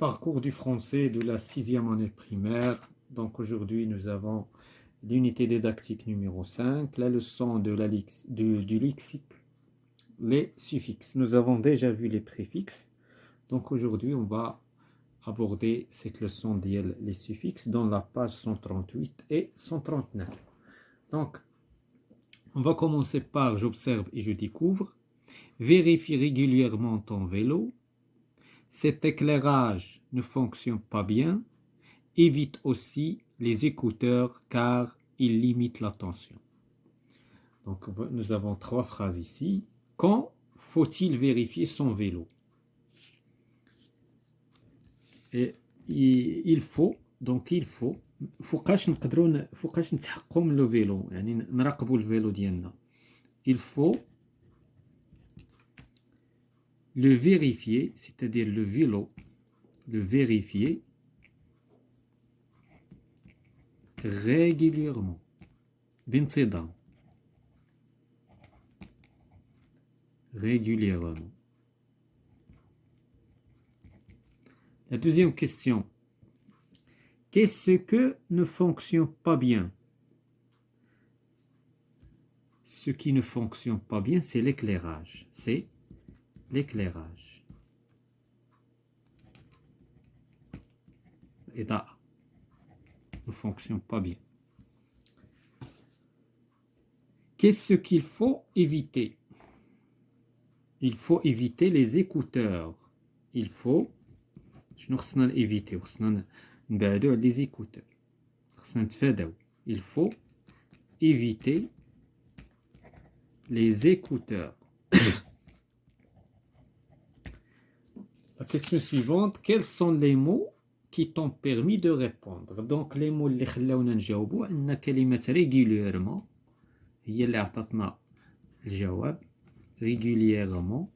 Parcours du français de la sixième année primaire. Donc aujourd'hui, nous avons l'unité didactique numéro 5, la leçon de du lexique, les suffixes. Nous avons déjà vu les préfixes. Donc aujourd'hui, on va aborder cette leçon les suffixes dans la page 138 et 139. Donc, on va commencer par j'observe et je découvre. Vérifie régulièrement ton vélo. Cet éclairage ne fonctionne pas bien. Évite aussi les écouteurs car ils limitent l'attention. Donc nous avons trois phrases ici. Quand faut-il vérifier son vélo? Et il faut فوقاش نتحكموا من لو فيلو يعني نراقبوا الفيلو ديالنا. Il faut le vérifier, c'est-à-dire le vélo, le vérifier régulièrement. بانتظام. Régulièrement. La deuxième question. Qu'est-ce que ne fonctionne pas bien? Ce qui ne fonctionne pas bien, c'est l'éclairage. C'est l'éclairage. الإضاءة ne fonctionne pas bien. Qu'est-ce qu'il faut éviter? Il faut éviter les écouteurs. Il faut شنو خصنا éviter خصنا نبعدو على les écouteurs. خصنا نتفاداو. Il faut éviter les écouteurs. La question suivante, quels sont les mots qui t'ont permis de répondre? Donc les mots اللي خلاونا نجاوبوا عندنا كلمة régulièrement هي اللي عطاتنا الجواب régulièrement.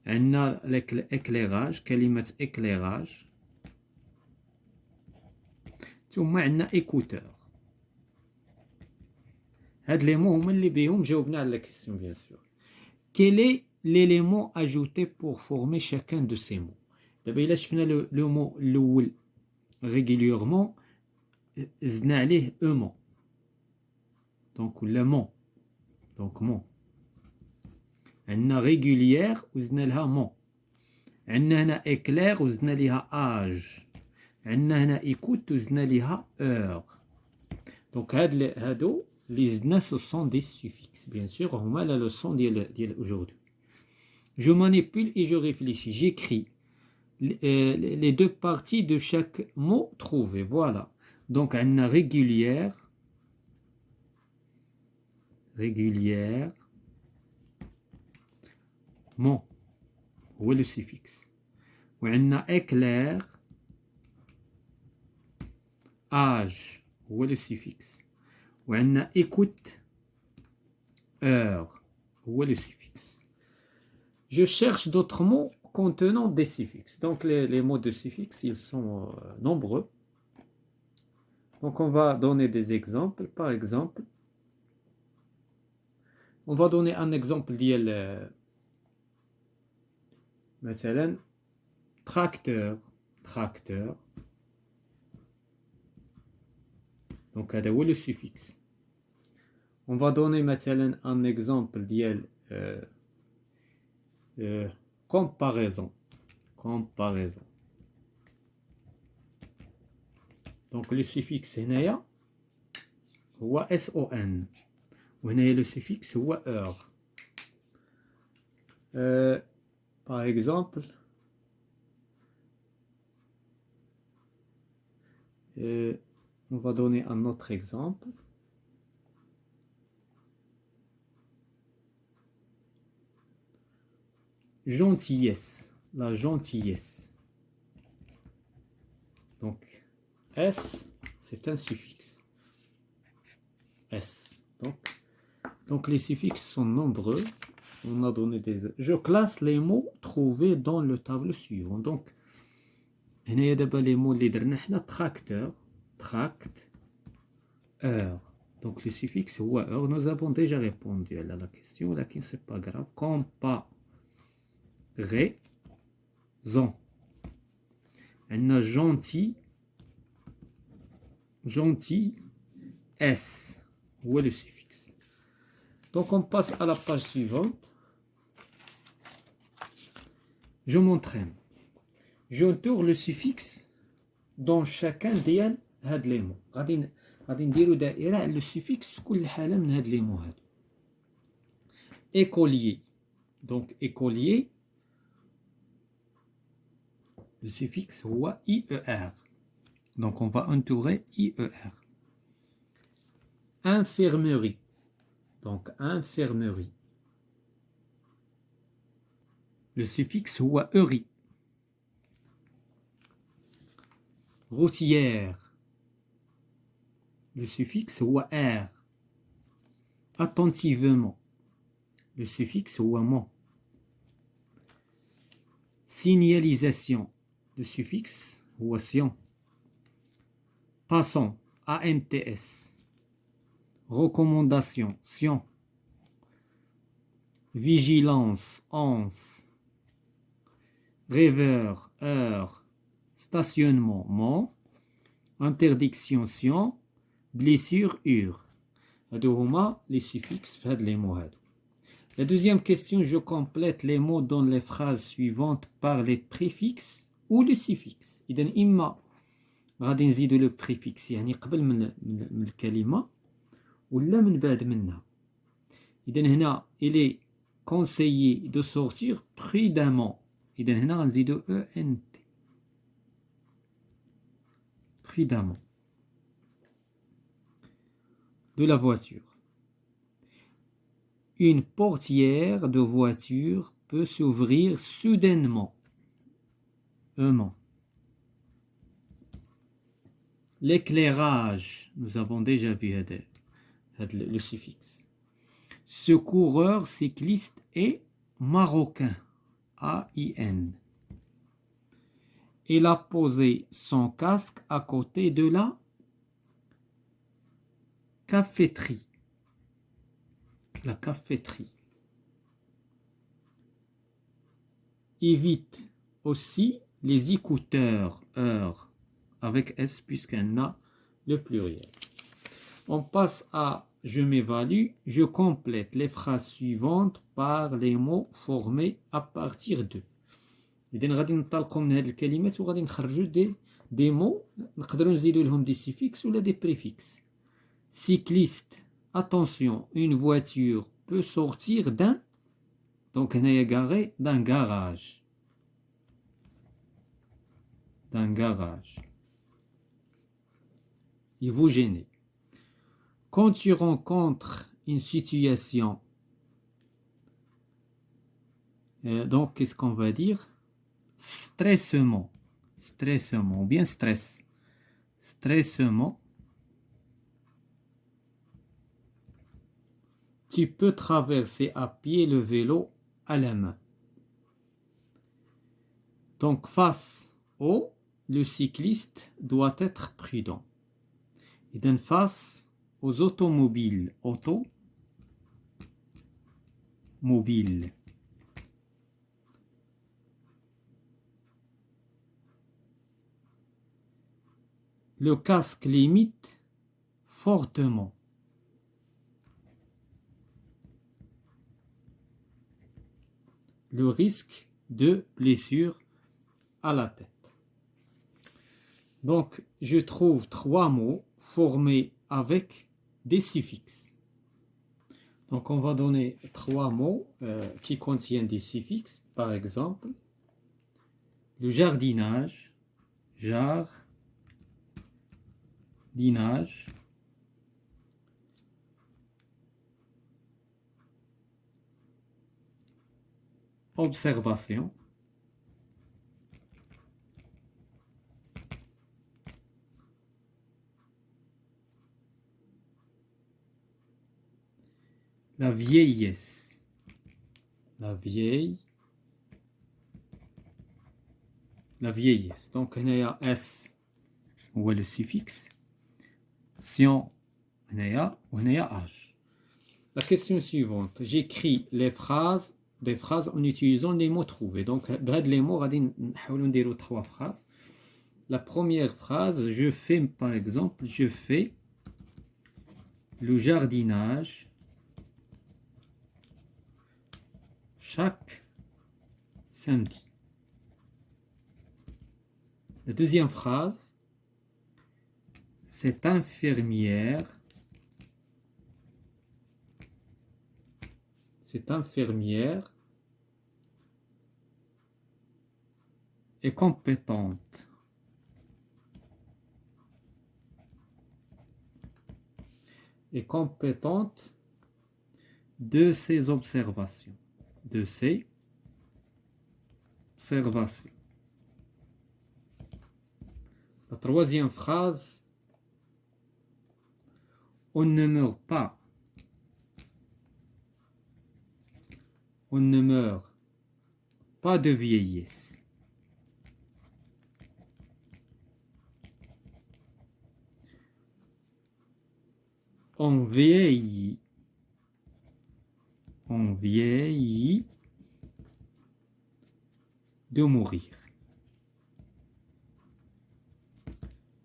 عندنا l'éclairage كلمة éclairage. ثم عندنا écouteur. هاد les mots هما اللي بهم جاوبنا على la question bien sûr. Quel est l'élément ajouté pour former chacun de ces mots? دابا إلا شفنا le mot الأول régulièrement زدنا عليه mot. Donc ولا mot. Donc mot. عندنا régulière وزدنا لها mot. عندنا هنا éclair وزدنا لها âge. عندنا هنا écoute وزدنا لها heure. Donc هادو اللي زدنا ce sont des suffixes. Bien sûr هما la leçon ديال aujourd'hui. Je manipule et je réfléchis. J'écris les deux parties de chaque mot trouvé. Voilà. Donc, on a régulière. Régulière. Mot. Où est le suffixe? On a éclair. Âge. Où est le suffixe? On a écoute. Heure. Où est le suffixe? Je cherche d'autres mots contenant des suffixes. Donc les mots de suffixe, ils sont nombreux. Donc on va donner des exemples. Par exemple, on va donner un exemple ديال مثلا tracteur. Tracteur. Donc هذا هو le suffixe. On va donner مثلا un exemple ديال comparaison. Comparaison. Donc le suffixe هنايا هو SON وهنايا le suffixe هو heure. Par exemple on va donner un autre exemple. Gentillesse, la gentillesse. Donc, S, c'est un suffixe. S. Donc les suffixes sont nombreux. On a donné des... Je classe les mots trouvés dans le tableau suivant. Donc, هنايا دابا les mots اللي درنا حنا tracteur, tract, heure. Donc le suffixe هو heure. Nous avons déjà répondu à la question, lakin c'est pas grave. Comparer. Zon. On a gentil. Gentil. S. Où est le suffixe? Donc on passe à la page suivante. Je m'entraîne. J'entoure le suffixe dans chacun ديال هاد les mots. غادي نديرو دائرة على le suffixe في كل حالة من هاد les mots هادو. Écolier. Donc écolier. Le suffixe هو IER. Donc on va entourer IER. Infirmerie. Donc infirmerie. Le suffixe هو ERI. Routière. Le suffixe هو R. Attentivement. Le suffixe هو MON. Signalisation. Le suffixe هو SION. Passant. ANTS. Recommandation. SION. Vigilance. ANS. Rêveur. Heure. Stationnement. MON. Interdiction. SION. Blessure. UR. هادو هما les suffixes في هاد les mots هادو. La deuxième question, je complète les mots dans les phrases suivantes par les préfixes ou le suffixe. إذن إما غادي نزيدو le préfixe يعني قبل من الكلمة ولا من بعد منها. إذن هنا il est conseillé de sortir prudemment. إذن هنا غنزيدو ENT. Prudemment. De la voiture. Une portière de voiture peut s'ouvrir soudainement. L'éclairage, nous avons déjà vu le suffixe. Ce coureur cycliste est marocain. AIN. Il a posé son casque à côté de la cafétéria. La cafétéria. Évite aussi les écouteurs, heures, avec S puisqu'on a le pluriel. On passe à je m'évalue, je complète les phrases suivantes par les mots formés à partir de. إذن غادي نطلقوا من هذه الكلمات وغادي نخرجوا des mots نقدروا نزيدوا لهم des suffixes ولا des préfixes. Cycliste. Attention, une voiture peut sortir d'un, donc هنايا garé, d'un garage. D'un garage. Et vous gênez. Quand tu rencontres une situation, donc qu'est-ce qu'on va dire? Stressement. Stressement, ou bien stress. Stressement. Tu peux traverser à pied le vélo à la main. Donc, face au, le cycliste doit être prudent. Et d'une face aux automobiles, automobile. Le casque limite fortement. Le risque de blessure à la tête. Donc, je trouve 3 mots formés avec des suffixes. Donc, on va donner 3 mots qui contiennent des suffixes. Par exemple, le jardinage, jardinage. Observation. La vieillesse. La vieillesse. Donc, il y a S, où est le suffixe. Sion, il y a âge. La question suivante. J'écris les phrases des phrases en utilisant les mots trouvés. Donc, les mots, on va dire 3 phrases. La première phrase, je fais, par exemple, je fais le jardinage chaque samedi. La deuxième phrase, cette infirmière est compétente. De ses observations. La troisième phrase, on ne meurt pas de vieillesse. On vieillit de mourir.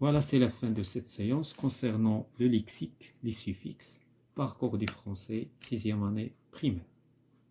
Voilà, c'est la fin de cette séance concernant le lexique, les suffixes, parcours du français, 6e année primaire.